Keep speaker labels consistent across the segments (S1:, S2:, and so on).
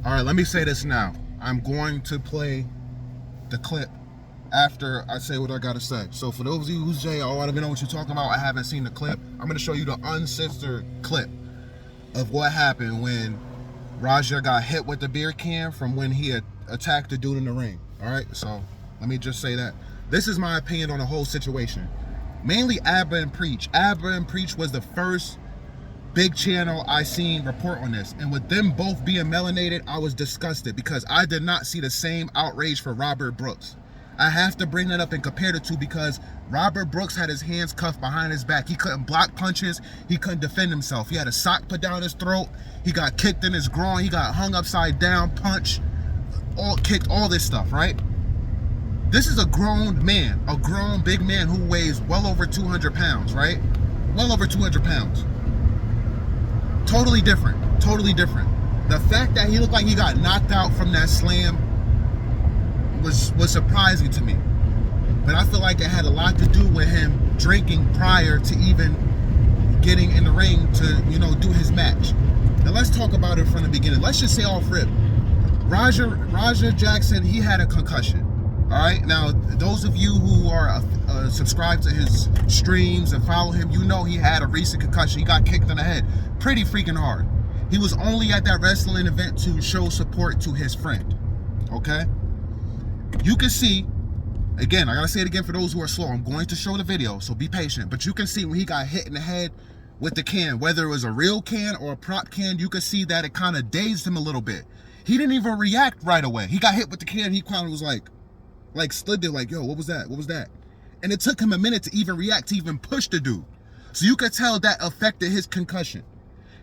S1: All right, let me say this now. I'm going to play the clip after I say what I gotta say. So for those of you who's Jay, I don't even know what you're talking about, I haven't seen the clip. I'm gonna show you the uncensored clip of what happened when Raja got hit with the beer can from when he had attacked the dude in the ring. All right, so let me just say that. This is my opinion on the whole situation. Mainly Abba and Preach. Abba and Preach was the first big channel I seen report on this, and with them both being melanated, I was disgusted because I did not see the same outrage for Robert Brooks. I have to bring that up and compare the two because Robert Brooks had his hands cuffed behind his back. He couldn't block punches. He couldn't defend himself. He had a sock put down his throat. He got kicked in his groin. He got hung upside down, punched, kicked, all this stuff, right? This is a grown man, a grown big man who weighs well over 200 pounds, right? Well over 200 pounds. Totally different. Totally different. The fact that he looked like he got knocked out from that slam was surprising to me. But I feel like it had a lot to do with him drinking prior to even getting in the ring to, you know, do his match. Now let's talk about it from the beginning. Let's just say off rip. Raja Jackson, he had a concussion. All right. Now, those of you who are subscribed to his streams and follow him, you know he had a recent concussion. He got kicked in the head pretty freaking hard. He was only at that wrestling event to show support to his friend. Okay. You can see, again, I gotta say it again for those who are slow. I'm going to show the video, so be patient. But you can see when he got hit in the head with the can, whether it was a real can or a prop can, you can see that it kind of dazed him a little bit. He didn't even react right away. He got hit with the can. He kind of was like stood there like, yo, what was that? What was that? And it took him a minute to even react, to even push the dude. So you could tell that affected his concussion.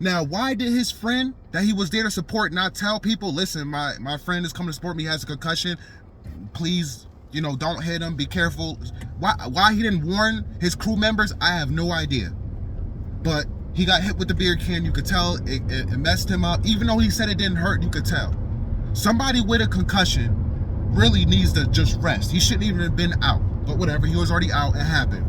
S1: Now, why did his friend that he was there to support not tell people, listen, my friend is coming to support me, he has a concussion. Please, you know, don't hit him, be careful. Why he didn't warn his crew members, I have no idea. But he got hit with the beer can. You could tell it messed him up. Even though he said it didn't hurt, you could tell. Somebody with a concussion really needs to just rest. He shouldn't even have been out. But whatever, he was already out. It happened.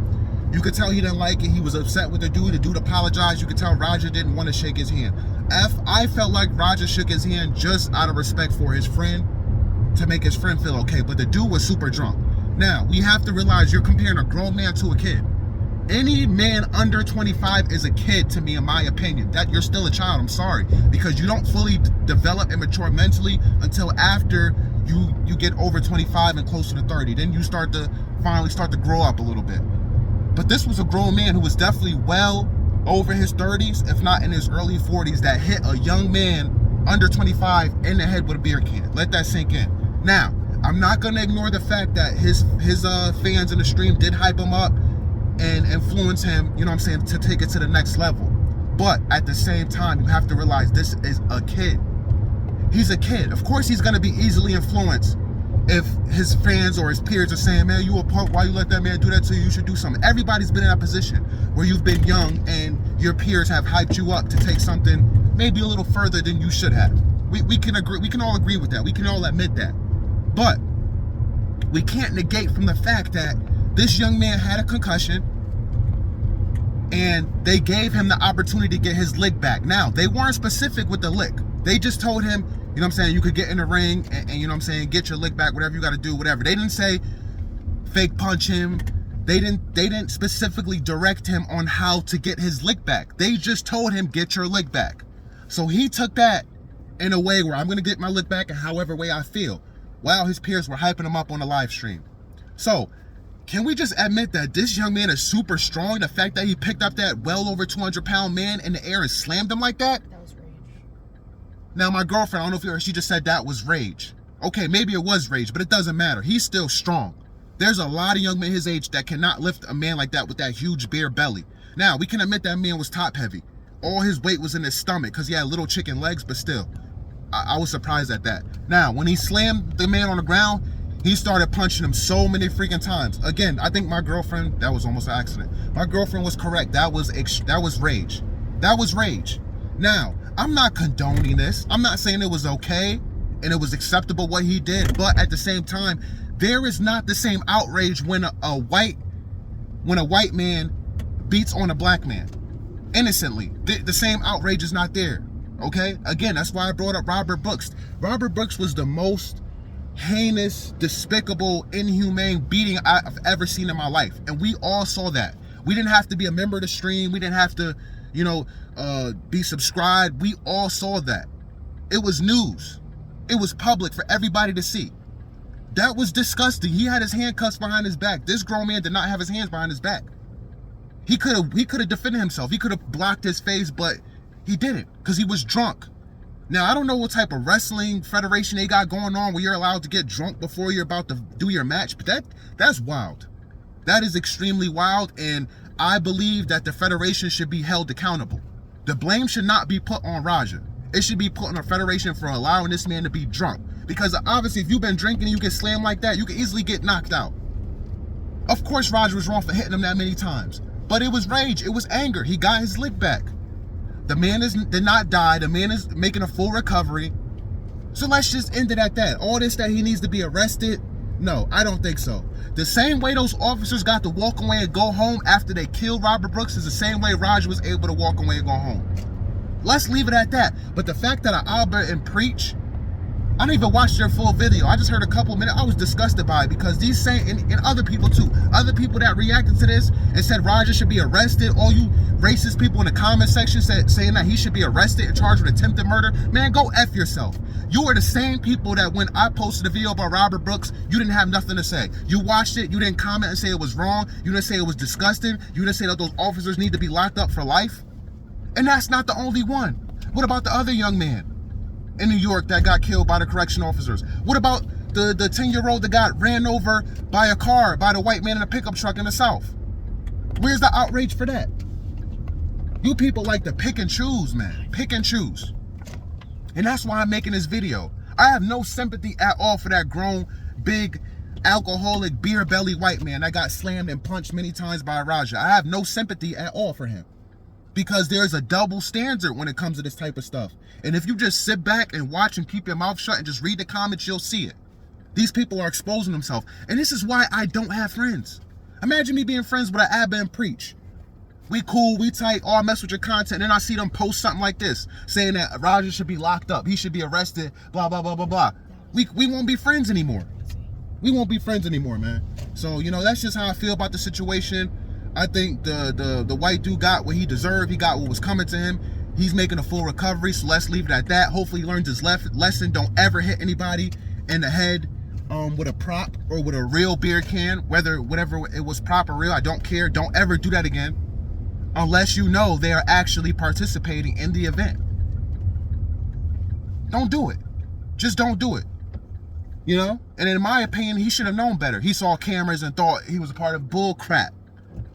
S1: You could tell he didn't like it. He was upset with the dude. The dude apologized. You could tell Raja didn't want to shake his hand. I felt like Raja shook his hand just out of respect for his friend, to make his friend feel okay. But the dude was super drunk. Now, we have to realize you're comparing a grown man to a kid. Any man under 25 is a kid to me, in my opinion. That you're still a child, I'm sorry. Because you don't fully develop and mature mentally until after you get over 25 and closer to 30. Then you finally start to grow up a little bit. But this was a grown man who was definitely well over his 30s, if not in his early 40s, that hit a young man under 25 in the head with a beer can. Let that sink in. Now, I'm not going to ignore the fact that his fans in the stream did hype him up and influence him, you know what I'm saying, to take it to the next level. But at the same time, you have to realize this is a kid. He's a kid. Of course, he's going to be easily influenced if his fans or his peers are saying, man, you a punk, why you let that man do that to you? You should do something. Everybody's been in that position where you've been young and your peers have hyped you up to take something maybe a little further than you should have. We can agree. We can all agree with that. We can all admit that. But we can't negate from the fact that this young man had a concussion and they gave him the opportunity to get his lick back. Now, they weren't specific with the lick. They just told him, you know what I'm saying, you could get in the ring and you know what I'm saying, get your lick back, whatever you got to do, whatever. They didn't say fake punch him. They didn't specifically direct him on how to get his lick back. They just told him, get your lick back. So he took that in a way where I'm going to get my lick back in however way I feel, while his peers were hyping him up on the live stream. So can we just admit that this young man is super strong? The fact that he picked up that well over 200-pound man in the air and slammed him like that?
S2: That was rage.
S1: Now, my girlfriend, I don't know if you heard, she just said that was rage. Okay, maybe it was rage, but it doesn't matter. He's still strong. There's a lot of young men his age that cannot lift a man like that with that huge beer belly. Now, we can admit that man was top heavy. All his weight was in his stomach because he had little chicken legs, but still, I was surprised at that. Now, when he slammed the man on the ground, he started punching him so many freaking times. Again, I think my girlfriend, that was almost an accident. My girlfriend was correct. That was rage. That was rage. Now, I'm not condoning this. I'm not saying it was okay and it was acceptable what he did, but at the same time, there is not the same outrage when a white man beats on a black man innocently. The same outrage is not there. Okay? Again, that's why I brought up Robert Brooks. Robert Brooks was the most heinous, despicable, inhumane beating I've ever seen in my life. And we all saw that. We didn't have to be a member of the stream. We didn't have to, be subscribed. We all saw that. It was news. It was public for everybody to see. That was disgusting. He had his handcuffs behind his back. This grown man did not have his hands behind his back. He could have defended himself. He could have blocked his face, but he didn't because he was drunk. Now, I don't know what type of wrestling federation they got going on where you're allowed to get drunk before you're about to do your match, but that's wild. That is extremely wild, and I believe that the federation should be held accountable. The blame should not be put on Raja. It should be put on the federation for allowing this man to be drunk. Because obviously, if you've been drinking and you get slammed like that, you can easily get knocked out. Of course, Raja was wrong for hitting him that many times. But it was rage. It was anger. He got his lick back. The man did not die. The man is making a full recovery. So let's just end it at that. All this that he needs to be arrested, no, I don't think so. The same way those officers got to walk away and go home after they killed Robert Brooks is the same way Raja was able to walk away and go home. Let's leave it at that. But the fact that Albert and Preach, I didn't even watch their full video. I just heard a couple minutes. I was disgusted by it because these same, and other people too, other people that reacted to this and said Raja should be arrested. All you racist people in the comment section saying that he should be arrested and charged with attempted murder. Man, go F yourself. You are the same people that when I posted a video about Robert Brooks, you didn't have nothing to say. You watched it, you didn't comment and say it was wrong. You didn't say it was disgusting. You didn't say that those officers need to be locked up for life. And that's not the only one. What about the other young man in New York that got killed by the correction officers? What about the 10-year-old that got ran over by a car by the white man in a pickup truck in the South? Where's the outrage for that? You people like to pick and choose, man. Pick and choose. And that's why I'm making this video. I have no sympathy at all for that grown, big, alcoholic, beer belly white man that got slammed and punched many times by Raja. I have no sympathy at all for him. Because there's a double standard when it comes to this type of stuff. And if you just sit back and watch and keep your mouth shut and just read the comments, you'll see it. These people are exposing themselves. And this is why I don't have friends. Imagine me being friends with an Abba and Preach. We cool, we tight, all mess with your content, and then I see them post something like this, saying that Raja should be locked up, he should be arrested, blah, blah, blah, blah, blah. We won't be friends anymore. We won't be friends anymore, man. So, that's just how I feel about the situation. I think the white dude got what he deserved. He got what was coming to him. He's making a full recovery, so let's leave it at that. Hopefully he learns his lesson. Don't ever hit anybody in the head with a prop or with a real beer can, whatever it was, prop or real, I don't care. Don't ever do that again unless you know they are actually participating in the event. Don't do it. Just don't do it. And in my opinion, he should have known better. He saw cameras and thought he was a part of bull crap.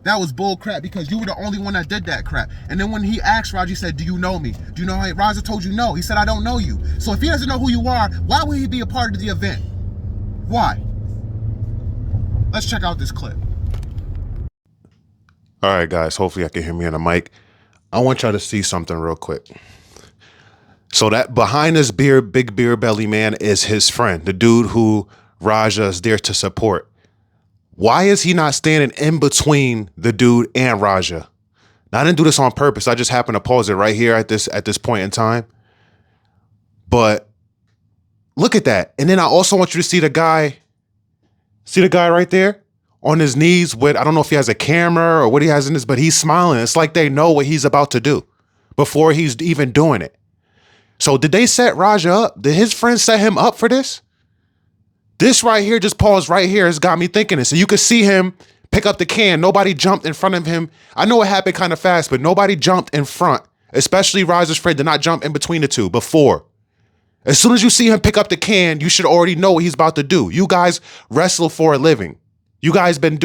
S1: That was bull crap because you were the only one that did that crap. And then when he asked Raja, he said, do you know me? Do you know how Raja told you no? He said, I don't know you. So if he doesn't know who you are, why would he be a part of the event? Why? Let's check out this clip.
S2: All right, guys, hopefully I can hear me on the mic. I want y'all to see something real quick. So that behind this big beer belly man is his friend, the dude who Raja is there to support. Why is he not standing in between the dude and Raja? Now, I didn't do this on purpose. I just happened to pause it right here at this point in time. But look at that. And then I also want you to see the guy right there on his knees with, I don't know if he has a camera or what he has in this, but he's smiling. It's like they know what he's about to do before he's even doing it. So did they set Raja up? Did his friends set him up for this? This right here, just pause right here, has got me thinking this. So you could see him pick up the can. Nobody jumped in front of him. I know it happened kind of fast, but nobody jumped in front, especially Raja's friend did not jump in between the two before. As soon as you see him pick up the can, you should already know what he's about to do. You guys wrestle for a living. You guys been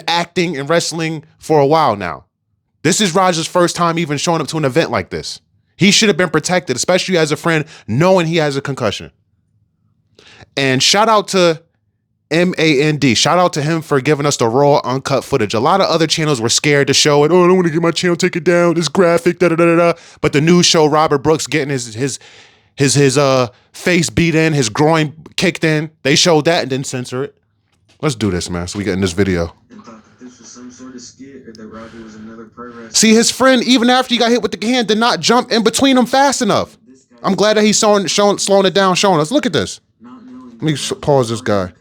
S2: acting and wrestling for a while now. This is Raja's first time even showing up to an event like this. He should have been protected, especially as a friend, knowing he has a concussion. And shout out to MAND. Shout out to him for giving us the raw, uncut footage. A lot of other channels were scared to show it. Oh, I don't want to get my channel taken down. It's graphic, da-da-da-da-da. But the news show Robert Brooks getting his face beat in, his groin kicked in. They showed that and didn't censor it. Let's do this, man, so we get in this video.
S3: And thought that this was some sort of
S2: See, his friend, even after he got hit with the hand, did not jump in between them fast enough. I'm glad that he's slowing it down, showing us. Look at this. Let me pause this guy.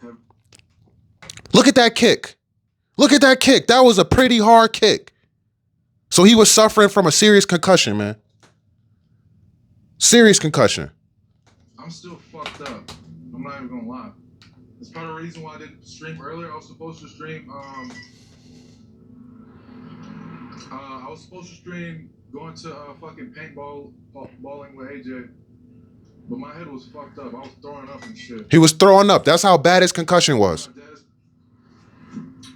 S2: Look at that kick. Look at that kick. That was a pretty hard kick. So he was suffering from a serious concussion, man. Serious concussion.
S3: I'm still fucked up. I'm not even gonna lie. That's part of the reason why I didn't stream earlier. I was supposed to stream going to fucking bowling with AJ. But my head was fucked up. I was throwing up and shit.
S2: He was throwing up. That's how bad his concussion was.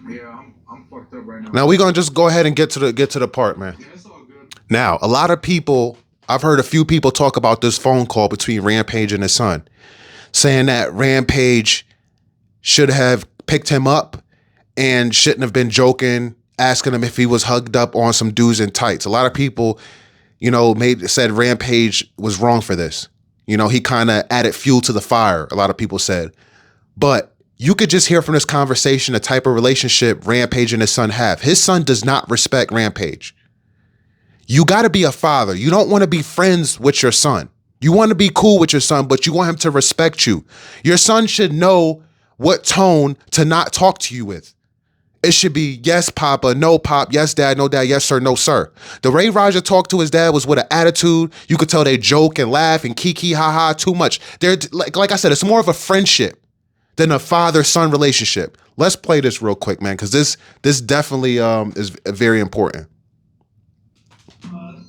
S3: Yeah, I'm fucked up right now.
S2: Now we're gonna just go ahead and get to the part, man.
S3: Yeah, it's all good.
S2: Now, a lot of people, I've heard a few people talk about this phone call between Rampage and his son, saying that Rampage should have picked him up and shouldn't have been joking, asking him if he was hugged up on some dudes in tights. A lot of people, said Rampage was wrong for this. He kind of added fuel to the fire, a lot of people said. But you could just hear from this conversation the type of relationship Rampage and his son have. His son does not respect Rampage. You got to be a father. You don't want to be friends with your son. You want to be cool with your son, but you want him to respect you. Your son should know what tone to not talk to you with. It should be yes, Papa, no, Pop, yes, Dad, no, Dad, yes, sir, no, sir. The way Raja talked to his dad was with an attitude. You could tell they joke and laugh and kiki, ha-ha, too much. They're like I said, it's more of a friendship than a father-son relationship. Let's play this real quick, man, because this definitely is very important.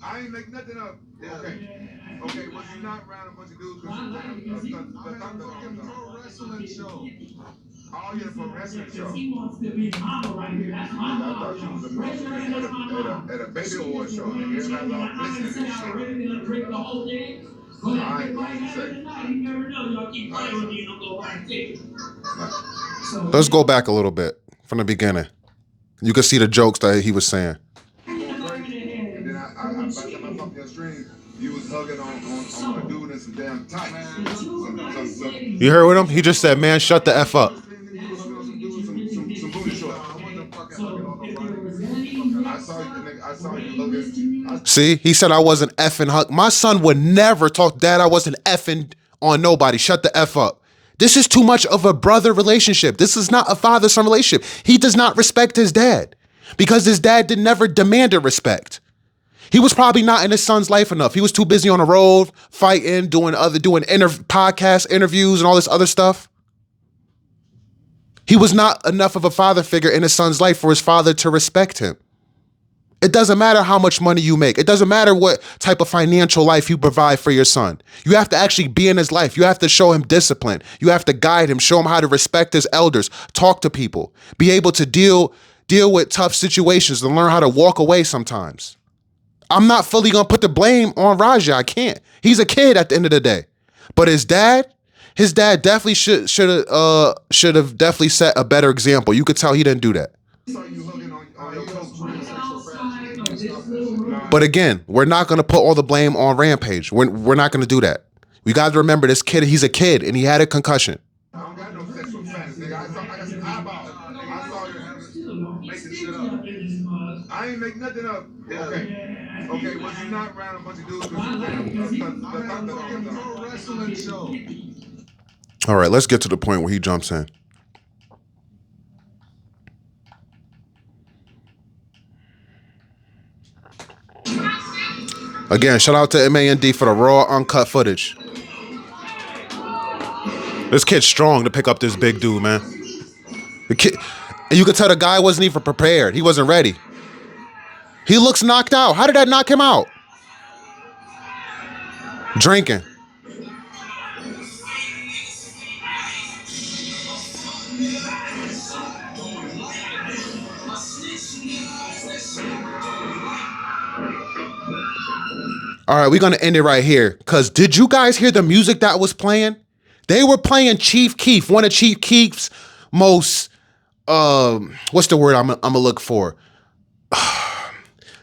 S3: I ain't make nothing up. Yeah. Okay, was he not around a bunch of dudes? I'm a pro wrestling show. Oh, yeah, for wrestling show.
S4: He wants to be mama right here. That's my mama.
S3: I thought you was at a baby award show. Everybody's all listening to shit.
S4: Really gonna drink the whole thing? Go ahead, right here tonight. You never know. Y'all keep playing with me and I'll go right there.
S2: Let's go back a little bit from the beginning. You can see the jokes that he was saying.
S3: And then I by the time I popped your stream, you was hugging on a dude in some damn tights.
S2: You heard with him? He just said, man, shut the F up.
S3: I saw you hugging.
S2: See, he said I wasn't effing hug. My son would never talk, Dad, I wasn't effing on nobody. Shut the F up. This is too much of a brother relationship. This is not a father-son relationship. He does not respect his dad because his dad never demanded respect. He was probably not in his son's life enough. He was too busy on the road, fighting, doing podcast interviews and all this other stuff. He was not enough of a father figure in his son's life for his father to respect him. It doesn't matter how much money you make. It doesn't matter what type of financial life you provide for your son. You have to actually be in his life. You have to show him discipline. You have to guide him, show him how to respect his elders, talk to people, be able to deal with tough situations and learn how to walk away sometimes. I'm not fully gonna put the blame on Raja. I can't. He's a kid at the end of the day. But his dad definitely should have definitely set a better example. You could tell he didn't do that. But again, we're not gonna put all the blame on Rampage. We're not gonna do that. We got to remember this kid. He's a kid and he had a concussion.
S3: I don't got no sexual fantasy, nigga. I got some eyeballs. I saw you making shit up. I ain't make nothing up. Okay, was he not around a bunch of dudes? I'm a pro wrestling show.
S2: All right, let's get to the point where he jumps in. Again, shout out to MAND for the raw, uncut footage. This kid's strong to pick up this big dude, man. The kid, and you could tell the guy wasn't even prepared. He wasn't ready. He looks knocked out. How did that knock him out? Drinking. All right, we're going to end it right here. Because did you guys hear the music that was playing? They were playing Chief Keef, one of Chief Keef's most, what's the word I'm going to look for?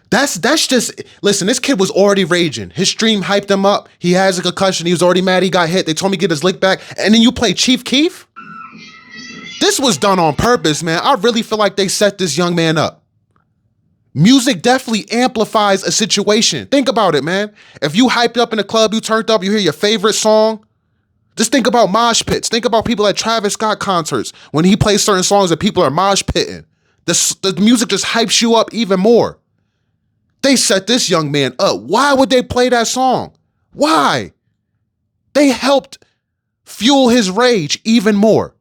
S2: That's just, listen, this kid was already raging. His stream hyped him up. He has a concussion. He was already mad he got hit. They told me to get his lick back. And then you play Chief Keef? This was done on purpose, man. I really feel like they set this young man up. Music definitely amplifies a situation. Think about it, man. If you hyped up in a club, you turned up, you hear your favorite song, just think about mosh pits. Think about people at Travis Scott concerts when he plays certain songs that people are mosh pitting. The music just hypes you up even more. They set this young man up. Why would they play that song? Why? They helped fuel his rage even more.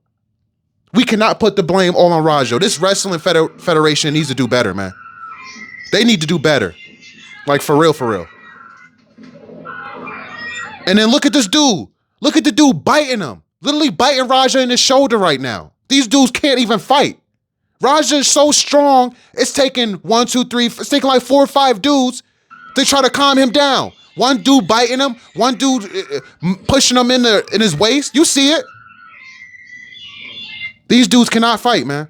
S2: We cannot put the blame all on Rajo. This wrestling federation needs to do better, man. They need to do better. Like, for real, for real. And then look at this dude. Look at the dude biting him. Literally biting Raja in his shoulder right now. These dudes can't even fight. Raja is so strong, it's taking it's taking like 4 or 5 dudes to try to calm him down. One dude biting him, one dude pushing him in his waist. You see it. These dudes cannot fight, man.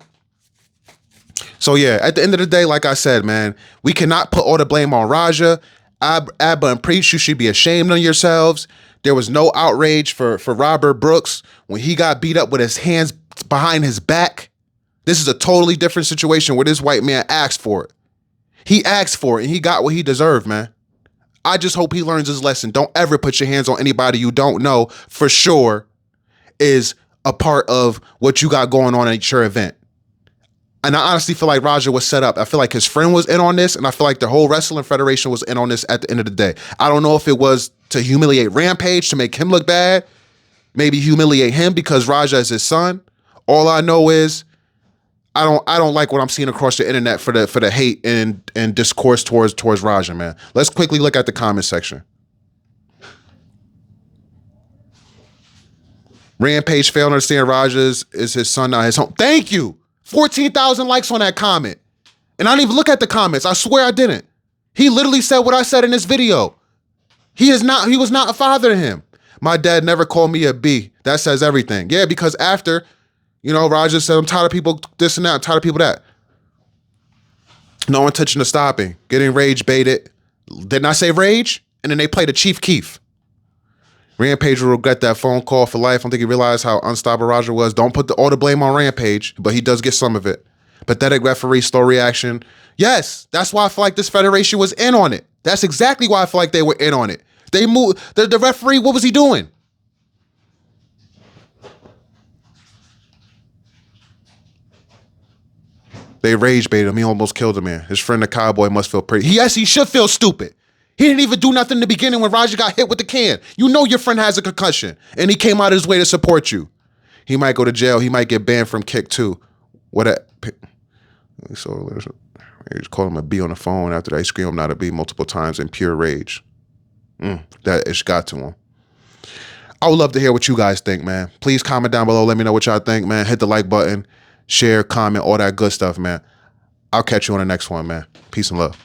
S2: So yeah, at the end of the day, like I said, man, we cannot put all the blame on Raja. Abba and Priest, you should be ashamed of yourselves. There was no outrage for Robert Brooks when he got beat up with his hands behind his back. This is a totally different situation where this white man asked for it. He asked for it and he got what he deserved, man. I just hope he learns his lesson. Don't ever put your hands on anybody you don't know for sure is a part of what you got going on at your event. And I honestly feel like Raja was set up. I feel like his friend was in on this, and I feel like the whole wrestling federation was in on this at the end of the day. I don't know if it was to humiliate Rampage, to make him look bad, maybe humiliate him because Raja is his son. All I know is I don't like what I'm seeing across the internet for the hate and discourse towards Raja, man. Let's quickly look at the comment section. Rampage failed to understand Raja is his son, not his home. Thank you. 14,000 likes on that comment. And I didn't even look at the comments. I swear I didn't. He literally said what I said in this video. He was not a father to him. My dad never called me a B. That says everything. Yeah, because after, Raja said, I'm tired of people this and that. I'm tired of people that. No one touching the stopping. Getting rage baited. Didn't I say rage? And then they played a Chief Keef. Rampage will regret that phone call for life. I don't think he realized how unstoppable Raja was. Don't put all the blame on Rampage, but he does get some of it. Pathetic referee, slow reaction. Yes, that's why I feel like this federation was in on it. That's exactly why I feel like they were in on it. They moved, the referee, what was he doing? They rage baited him. He almost killed a man. His friend, the cowboy, must feel pretty. Yes, he should feel stupid. He didn't even do nothing in the beginning when Raja got hit with the can. You know your friend has a concussion, and he came out of his way to support you. He might go to jail. He might get banned from Kick too. So he just called him a B on the phone after they screamed him not a B multiple times in pure rage. That it's got to him. I would love to hear what you guys think, man. Please comment down below. Let me know what y'all think, man. Hit the like button, share, comment, all that good stuff, man. I'll catch you on the next one, man. Peace and love.